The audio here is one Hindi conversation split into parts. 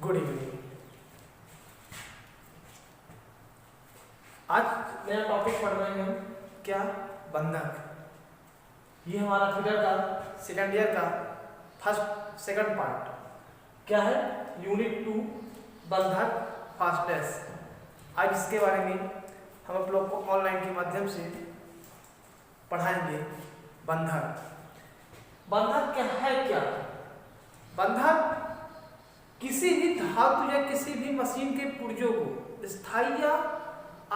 Good evening. आज नया टॉपिक पढ़ रहे हैं हम, क्या? बंधक। ये हमारा फिगर का सेकंड ईयर का सेकंड पार्ट क्या है? यूनिट 2 बंधक फास्टनेस। आज इसके बारे में हम आप लोग को ऑनलाइन के माध्यम से पढ़ाएंगे। बंधक क्या है? बंधक किसी भी धातु या किसी भी मशीन के पुर्जों को स्थायी या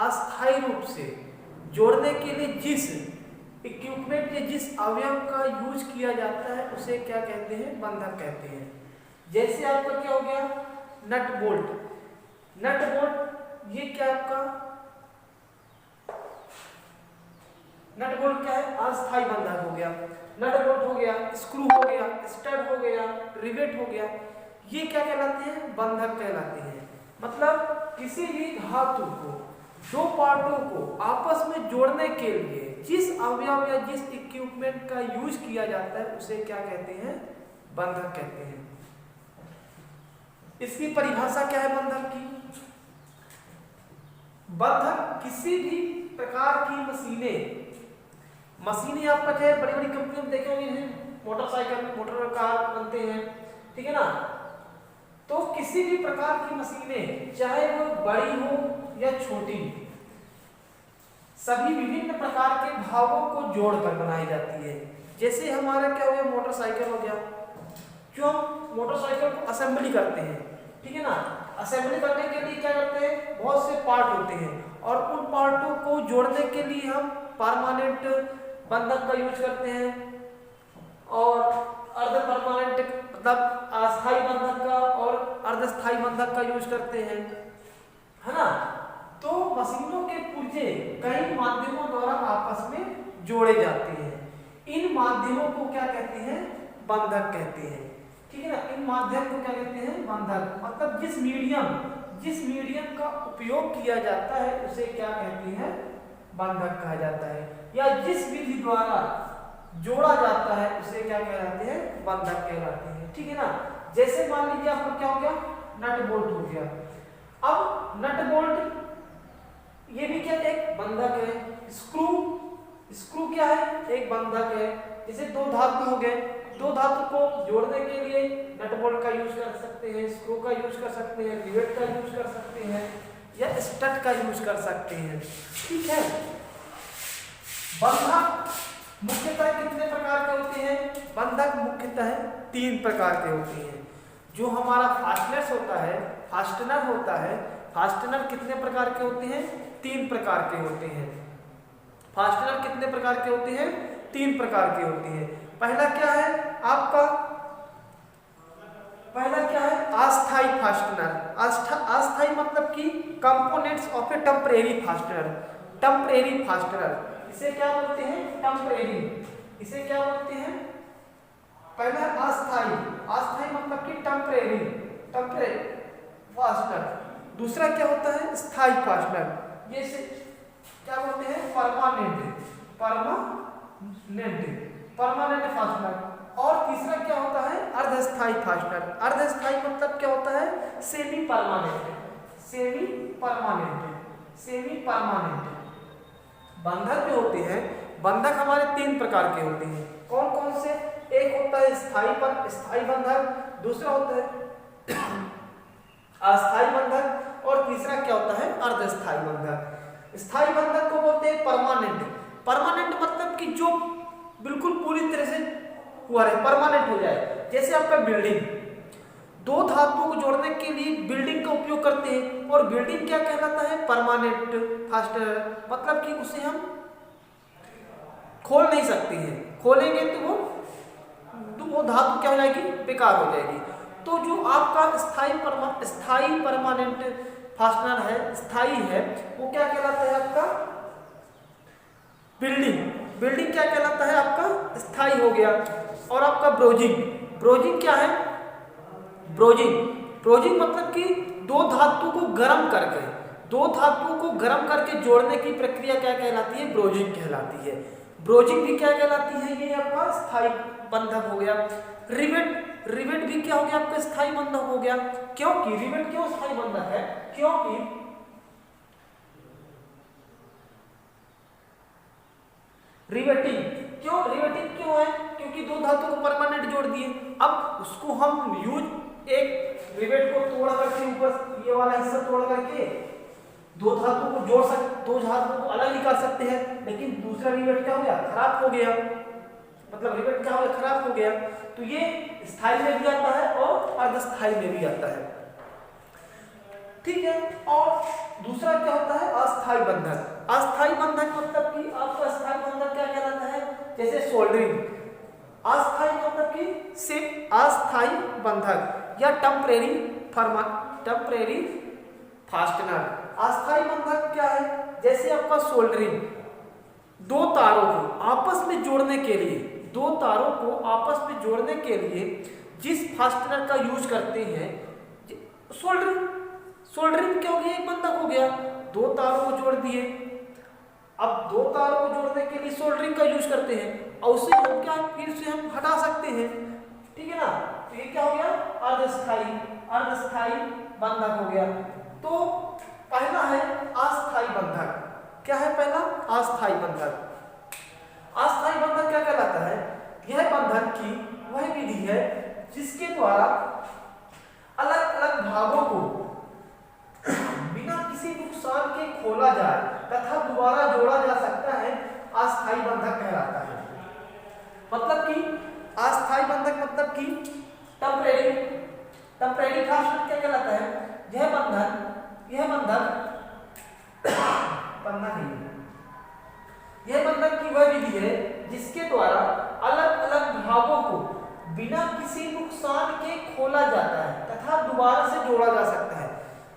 अस्थायी रूप से जोड़ने के लिए जिस इक्विपमेंट या जिस अवयव का यूज किया जाता है उसे क्या कहते हैं? बंधक कहते हैं। जैसे आपका क्या हो गया? Nut bolt. ये क्या आपका नट बोल्ट क्या है? अस्थायी बंधक हो गया। नट बोल्ट हो गया, स्क्रू हो गया, स्टड हो गया, रिवेट हो गया, ये क्या कहलाते हैं? बंधक कहलाते हैं। मतलब किसी भी धातु को, दो पार्टों को आपस में जोड़ने के लिए जिस अवयव या जिस इक्विपमेंट का यूज किया जाता है उसे क्या कहते हैं? बंधक कहते हैं। इसकी परिभाषा क्या है बंधक की? बंधक किसी भी प्रकार की मशीनें आपका चाहे बड़ी बड़ी कंपनियों में देखे होंगे, मोटरसाइकिल, मोटर कार बनते हैं, ठीक है ना? तो किसी भी प्रकार की मशीनें चाहे वो बड़ी हो या छोटी, सभी विभिन्न प्रकार के भागों को जोड़कर बनाई जाती है। जैसे हमारा क्या हो गया? मोटरसाइकिल हो गया, जो हम मोटरसाइकिल को असेंबली करते हैं, ठीक है ना? असेंबली करने के लिए क्या करते हैं? बहुत से पार्ट होते हैं और उन पार्टों को जोड़ने के लिए हम परमानेंट बंधक का यूज करते हैं और अर्ध परमानेंट मतलब अस्थायी बंधक का और अर्धस्थायी बंधक का यूज करते हैं, है ना? तो मशीनों के पुर्जे कई माध्यमों द्वारा आपस में जोड़े जाते हैं। इन माध्यमों को क्या कहते हैं? बंधक कहते हैं, ठीक है ना? इन माध्यम को क्या कहते हैं? बंधक। मतलब जिस मीडियम का उपयोग किया जाता है उसे क्या कहते हैं? बंधक कहा जाता है। या जिस विधि द्वारा जोड़ा जाता है उसे क्या कहलाते हैं? बंधक कहलाते हैं, ठीक है ना? जैसे मान लीजिए आपको क्या हो गया? नट बोल्ट हो गया। अब नट बोल्ट ये भी क्या एक बंधक है। स्क्रू क्या है? एक बंधक है। जैसे दो धातु हो गए, दो धातु को जोड़ने के लिए नट बोल्ट का यूज कर सकते हैं, स्क्रू का यूज कर सकते हैं, रिवेट का यूज कर सकते हैं या स्टड का यूज कर सकते हैं, ठीक है? बंधक मुख्यतः कितने प्रकार के होते हैं? बंधक मुख्यतः 3 प्रकार के होते हैं। जो हमारा फास्टनर होता है, फास्टनर कितने प्रकार के होते हैं? 3 प्रकार के होते हैं। फास्टनर कितने प्रकार के होते हैं? 3 प्रकार के होते हैं। पहला क्या है आपका? अस्थायी फास्टनर। अस्थायी मतलब कि components of A temporary fastener. इसे क्या बोलते हैं? टेम्परेरी। इसे क्या बोलते हैं? पहला अस्थायी मतलब कि टेम्परेरी फास्टनर। दूसरा क्या होता है? स्थायी फास्टनर। ये से क्या बोलते हैं? Permanent fastener. और तीसरा क्या होता है? अर्धस्थायी फास्टनर। अर्धस्थायी मतलब क्या होता है? Semi permanent. बंधक जो होते हैं, बंधक हमारे 3 प्रकार के होते हैं। कौन कौन से? एक होता है स्थायी बंधक, दूसरा होता है अस्थायी बंधक और तीसरा क्या होता है? अर्धस्थायी बंधक। स्थायी बंधक को बोलते हैं परमानेंट मतलब कि जो बिल्कुल पूरी तरह से हुआ रहे, परमानेंट हो जाए। जैसे आपका बिल्डिंग, दो धातुओं को जोड़ने के लिए बिल्डिंग का उपयोग करते हैं और बिल्डिंग क्या कहलाता है? Permanent fastener. मतलब कि उसे हम खोल नहीं सकते हैं, खोलेंगे तो वो धातु क्या हो जाएगी? बेकार हो जाएगी। तो जो आपका स्थायी परमानेंट फास्टनर है, स्थायी है, वो क्या कहलाता है? आपका बिल्डिंग क्या कहलाता है? आपका स्थायी हो गया। और आपका ब्रोजिंग क्या है? ब्रोजिंग मतलब कि दो धातु को गर्म करके जोड़ने की प्रक्रिया क्या कहलाती है? ब्रोजिंग कहलाती है। ब्रोजिंग भी क्या कहलाती है? ये आपका स्थायी बंधक हो गया। रिवेट रिवेट भी क्या हो गया आपका स्थायी बंधक हो गया। क्योंकि रिवेट क्यों स्थायी बंधक है, क्योंकि रिवेटिंग क्यों है, क्योंकि दो धातु को परमानेंट जोड़ दिए। अब उसको हम यूज एक रिवेट को तोड़ करके ऊपर ये वाला हिस्सा तोड़ करके दो धातु को जोड़ सकते, दो धातु को अलग निकाल सकते हैं, लेकिन दूसरा रिवेट क्या हो गया, खराब हो गया, मतलब रिवेट क्या हो गया, खराब हो गया। तो ये स्थायी में भी आता है और अर्धस्थायी में भी आता है, ठीक है। और दूसरा क्या होता है, अस्थायी बंधक। अस्थायी बंधक मतलब कि आपका अस्थायी बंधक क्या कहलाता है, जैसे सोल्डरिंग। अस्थायी मतलब कि सिर्फ अस्थायी बंधक या टेम्परेरी फास्टनर। अस्थायी बंधक क्या है, जैसे आपका सोल्डरिंग, दो तारों को आपस में जोड़ने के लिए, दो तारों को आपस में जोड़ने के लिए जिस फास्टनर का यूज करते हैं, सोल्डरिंग क्या हो गया, एक बंधक हो गया, दो तारों को जोड़ दिए। अब दो तारों को जोड़ने के लिए सोल्डरिंग का यूज करते हैं और उसे हम क्या, फिर से हम हटा सकते हैं, ठीक है ना। तो ये क्या हो गया, अर्धस्थायी बंधक हो गया। तो पहला है अस्थायी बंधक। क्या है पहला, अस्थायी बंधक। अस्थायी बंधक क्या कहलाता है, यह बंधन की वह विधि है जिसके द्वारा अलग अलग भागों को बिना किसी नुकसान के खोला जाए तथा दोबारा जोड़ा जा सकता है, अस्थायी बंधक कहलाता है। मतलब कि अस्थायी बंधक मतलब कि टेम्परेरी फास्टनर क्या कहलाता है, यह बंधन यह बंधन की वह विधि है जिसके द्वारा अलग अलग भागों को बिना किसी नुकसान के खोला जाता है तथा दोबारा से जोड़ा जा सकता है,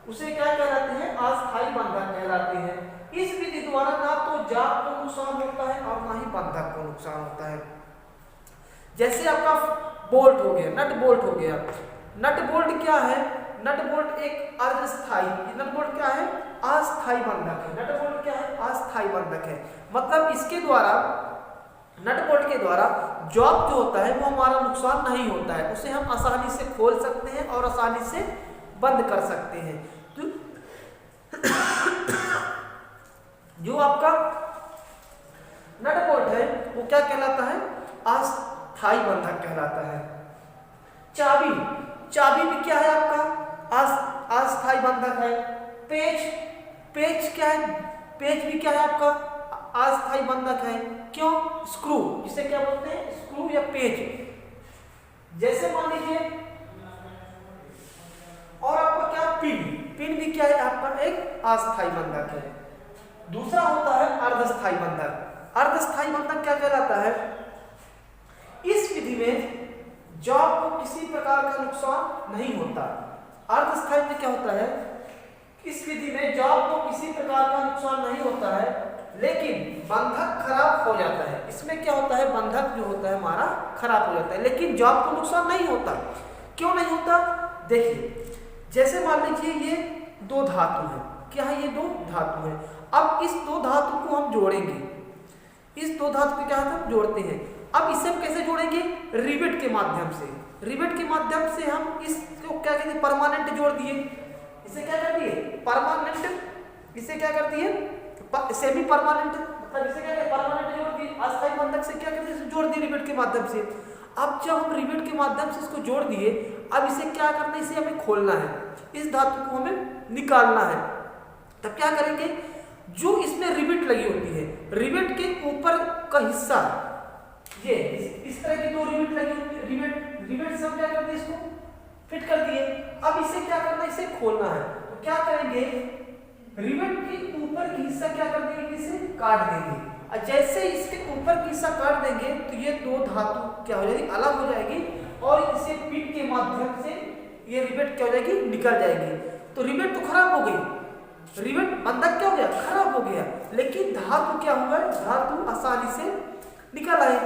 उसे क्या कहलाते हैं, अस्थायी बंधक कहलाते हैं। इस विधि द्वारा ना तो जाप को नुकसान होता है और ना ही बंधक को नुकसान होता है। जैसे आपका बोल्ट हो गया, नट बोल्ट हो गया। नट बोल्ट क्या है, नट बोल्ट एक अर्धस्थायी, नट बोल्ट क्या है, अस्थायी बंधक है। नट बोल्ट क्या है, अस्थायी बंधक है। मतलब इसके द्वारा, नट बोल्ट के द्वारा जॉब जो होता है वो हमारा नुकसान नहीं होता है, उसे हम आसानी से खोल सकते हैं और आसानी से बंद कर सकते हैं। तो जो आपका नट बोल्ट है वो क्या कहलाता है, अस्थायी बंधक कहलाता है। चाबी भी क्या है आपका, अस्थायी बंधक है। पेच क्या है, पेच भी क्या है आपका, अस्थायी बंधक है। क्यों, स्क्रू, जिसे क्या बोलते हैं, स्क्रू या पेच। जैसे मान लीजिए, और आपका क्या, पिन भी क्या है आपका, एक अस्थायी बंधक है। दूसरा होता है अर्धस्थायी बंधक। अर्धस्थायी बंधक क्या कहलाता है, इस विधि में जॉब को किसी प्रकार का नुकसान नहीं होता। अर्धस्थायी में क्या होता है, इस विधि में जॉब को किसी प्रकार का नुकसान नहीं होता है, लेकिन बंधक खराब हो जाता है। इसमें क्या होता है, बंधक जो होता है हमारा खराब हो जाता है, लेकिन जॉब को नुकसान नहीं होता। क्यों नहीं होता, देखिए, जैसे मान लीजिए ये दो धातु है, क्या है, ये दो धातु है। अब इस दो धातु को हम जोड़ेंगे, इस दो धातु को क्या हम जोड़ते हैं। अब इसे हम कैसे जोड़ेंगे, रिवेट के माध्यम से। रिवेट के माध्यम से हम इसको क्या कहते हैं, परमानेंट जोड़ दिए। इसे क्या कर दिए, परमानेंट। इसे क्या कर दिए, सेमी परमानेंट, मतलब इसे क्या कहते हैं, परमानेंट जोड़ दिए। अस्थायी बंधक से क्या कहते हैं, जोड़ दिए रिवेट के माध्यम से। अब जब हम रिवेट के माध्यम से इसको जोड़ दिए, अब इसे क्या करना है, इसे हमें खोलना है, इस धातु को हमें निकालना है। तब क्या करेंगे, जो इसमें रिवेट लगी होती है, रिवेट के ऊपर का हिस्सा, ये इस तरह की दो रिवेट लगी होती है, रिवेट से हम क्या करते हैं, इसको फिट कर दिए। अब इसे क्या करना है, इसे खोलना है। तो क्या करेंगे, रिवेट के ऊपर की हिस्सा क्या कर देंगे, इसे काट देंगे। और जैसे इसके ऊपर की हिस्सा काट देंगे तो ये दो धातु क्या हो जाएगी, अलग हो जाएगी, और इसे पिन के माध्यम से ये रिवेट क्या हो जाएगी, निकल जाएगी। तो रिवेट तो खराब हो गई, रिवेट बंधक क्या हो गया, खराब हो गया, लेकिन धातु क्या हुआ, धातु आसानी से निकल आए।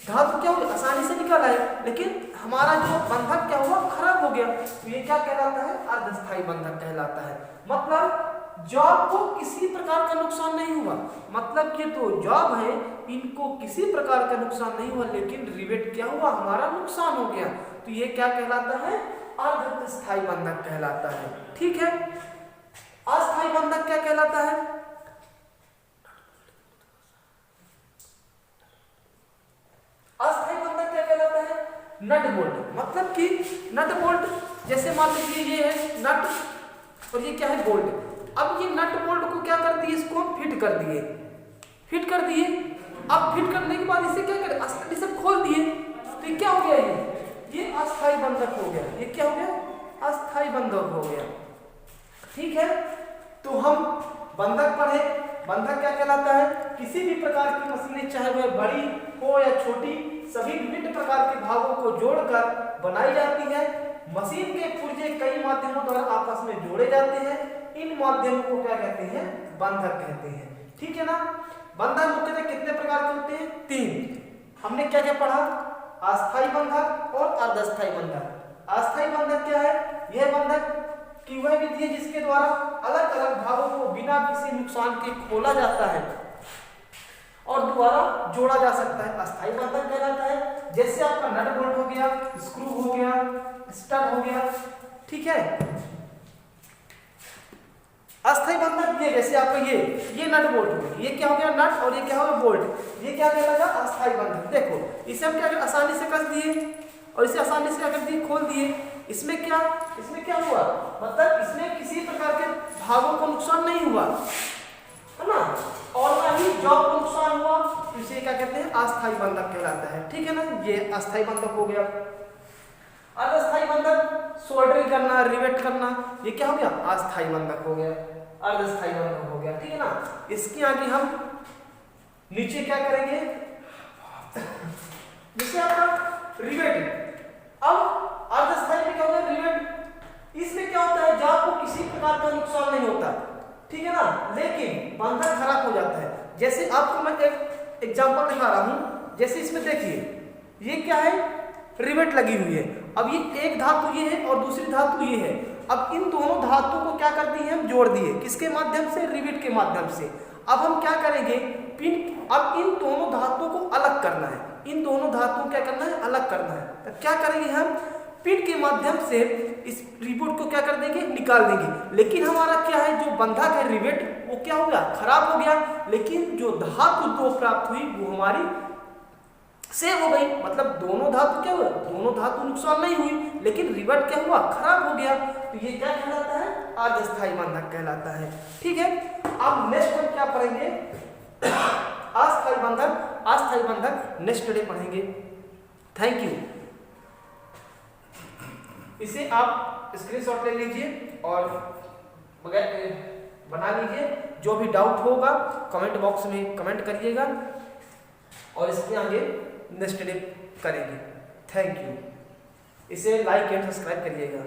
धातु क्या हुआ, आसानी से निकल आए, लेकिन हमारा जो बंधक क्या हुआ, खराब हो गया। तो ये क्या कहलाता है, अर्धस्थायी बंधक कहलाता है। मतलब जॉब को किसी प्रकार का नुकसान नहीं हुआ, मतलब ये तो जॉब है, इनको किसी प्रकार का नुकसान नहीं हुआ, लेकिन रिवेट क्या हुआ, हमारा नुकसान हो गया। तो ये क्या कहलाता है? अर्ध स्थायी बंधक कहलाता है। ठीक है, अस्थायी बंधक क्या कहलाता है? अस्थायी बंधक क्या कहलाता है? Nut bolt. मतलब कि नट बोल्ट, जैसे मान लीजिए ये है नट और ये क्या है? बोल्ट। अब ये नट बोल्ट को क्या कर दिए? इसको हम फिट कर दिए, फिट कर दिए। अब फिट करने के बाद इसे क्या करें? आसानी से खोल दिए, तो ये क्या हो गया? ये अस्थायी बंधक हो गया। ये क्या हो गया? अस्थायी बंधक हो गया। ठीक है, तो हम बंधक पढ़े। बंधक क्या कहलाता है? किसी भी प्रकार की मशीनें, चाहे वह बड़ी हो या छोटी, सभी विभिन्न प्रकार के भागों को जोड़कर बनाई जाती है। मशीन के पुर्जे कई माध्यमों द्वारा आपस में जोड़े जाते हैं। इन माध्यमों को क्या कहते हैं? बंधक कहते हैं। ठीक है ना। बंधक मुख्यतः कितने प्रकार के होते हैं? 3। हमने क्या क्या पढ़ा? अस्थायी बंधक और अर्धस्थायी बंधक। अस्थायी बंधक क्या है? यह बंधक की वह विधि है जिसके द्वारा अलग अलग भागों को बिना किसी नुकसान के खोला जाता है और दोबारा जोड़ा जा सकता है। अस्थायी बंधक कहलाता है जैसे आपका नट बोल्ट हो गया, स्क्रू हो गया, स्टड हो गया। ठीक है, अस्थायी बंधक ये जैसे आपका ये नट बोल्ट हो गया, ये क्या हो गया? नट, और ये क्या हो गया? बोल्ट। ये क्या कहलाता है? अस्थायी बंधक। देखो इसे हम क्या आसानी से कस दिए और इसे आसानी से क्या कर दिए? खोल दिए। इसमें क्या हुआ? मतलब इसमें किसी प्रकार के भागों को नुकसान नहीं हुआ, है ना, और ना ही जॉब को नुकसान हुआ, तो इसे क्या कहते हैं? अस्थायी बंधक कहलाता है। ठीक है ना, ये अस्थायी बंधक हो गया। अर्धस्थायी बंधक सोल्डरिंग करना, रिवेट करना, ये क्या हो गया? अस्थायी बंधक हो गया, अर्धस्थायी बंधक हो गया। ठीक है ना। इसके आगे हम नीचे क्या करेंगे? जैसे आपका रिवेट। अब अर्धस्थायी में क्या होता है? रिवेट। इसमें क्या होता है? जॉब को किसी प्रकार का नुकसान नहीं होता, ठीक है ना, लेकिन बंधन खराब हो जाता है। जैसे आपको मैं एक एग्जांपल दिखा रहा हूं। जैसे इसमें देखिए, ये क्या है? रिवेट लगी हुई है। अब ये एक धातु ये है और दूसरी धातु ये है। अब इन दोनों धातुओं को क्या कर दिए? हम जोड़ दिए। किसके माध्यम से? रिवेट के माध्यम से। अब हम क्या करेंगे? पिन। अब इन दोनों धातुओं को अलग करना है। इन दोनों धातुओं को क्या करना है? अलग करना है। तो क्या करेंगे हम? पिन के माध्यम से इस रिवेट को क्या कर देंगे? निकाल देंगे। लेकिन हमारा क्या है? जो बंधक है रिवेट, वो क्या हो गया? खराब हो गया। लेकिन जो धातु दो प्राप्त हुई वो हमारी सेव हो गई। मतलब दोनों धातु क्या हुआ? दोनों धातु नुकसान नहीं हुई, लेकिन रिवेट क्या हुआ? खराब हो गया। तो ये क्या कहलाता है? अर्धस्थायी बंधक कहलाता है। ठीक है, अब नेक्स्ट हम क्या पढ़ेंगे? अस्थायी बंधक। अस्थायी बंधक नेक्स्ट डे पढ़ेंगे। Thank you. इसे आप स्क्रीनशॉट ले लीजिए और बना लीजिए। जो भी डाउट होगा कमेंट बॉक्स में कमेंट करिएगा और इसके आगे नेक्स्ट डे करेंगे। Thank you. इसे लाइक एंड सब्सक्राइब करिएगा।